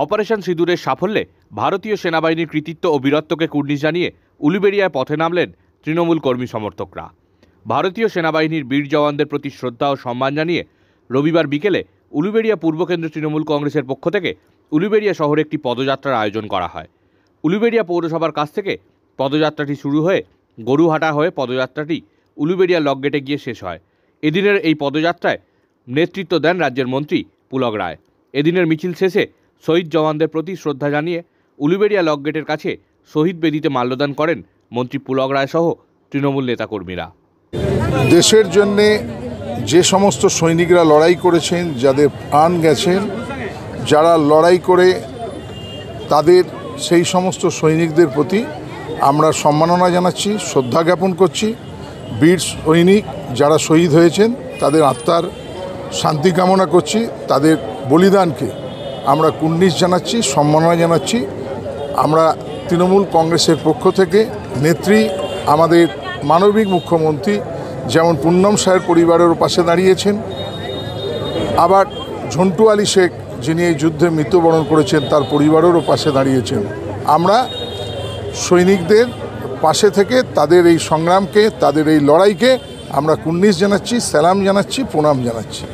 Operation সিঁদুরের সাফল্যে ভারতীয় সেনাবাহিনীর কৃতিত্ব ও বীরত্বকে কুর্নিশ জানিয়ে উলুবেড়িয়ায় পথে নামলেন তৃণমূল কর্মী সমর্থকরা। ভারতীয় সেনাবাহিনীর বীর জওয়ানদের প্রতি শ্রদ্ধা ও সম্মান জানিয়ে রবিবার বিকেলে উলুবেড়িয়া পূর্বকেন্দ্র তৃণমূল কংগ্রেসের পক্ষ থেকে উলুবেড়িয়া শহরে একটি পদযাত্রার আয়োজন করা হয়। উলুবেড়িয়া পৌরসভার কাছ থেকে পদযাত্রাটি শুরু হয়ে গরুহাটা হয়ে পদযাত্রাটি উলুবেড়িয়া লকগেটে গিয়ে শেষ হয়। এদিনের এই পদযাত্রায় নেতৃত্ব দেন রাজ্যের মন্ত্রী পুলক রায়। এদিনের মিছিল শেষে শহীদ জওয়ানদের প্রতি শ্রদ্ধা জানিয়ে উলুবেড়িয়া লকগেটের কাছে শহীদ বেদিতে মাল্যদান করেন মন্ত্রী পুলক রায় সহ তৃণমূল নেতাকর্মীরা। দেশের জন্যে যে সমস্ত সৈনিকরা লড়াই করেছেন, যাদের প্রাণ গেছেন, যারা লড়াই করে তাদের সেই সমস্ত সৈনিকদের প্রতি আমরা সম্মাননা জানাচ্ছি, শ্রদ্ধা জ্ঞাপন করছি। বীর সৈনিক যারা শহীদ হয়েছেন তাদের আত্মার শান্তি কামনা করছি। তাদের বলিদানকে আমরা কুর্নিশ জানাচ্ছি, সম্মাননা জানাচ্ছি। আমরা তৃণমূল কংগ্রেসের পক্ষ থেকে নেত্রী আমাদের মানবিক মুখ্যমন্ত্রী যেমন পুন্নম সাহের পরিবারের পাশে দাঁড়িয়েছেন, আবার ঝন্টু আলী শেখ যিনি এই যুদ্ধে মৃত্যুবরণ করেছেন তার পরিবারেরও পাশে দাঁড়িয়েছেন। আমরা সৈনিকদের পাশে থেকে তাদের এই সংগ্রামকে, তাদের এই লড়াইকে আমরা কুর্নিশ জানাচ্ছি, সালাম জানাচ্ছি, প্রণাম জানাচ্ছি।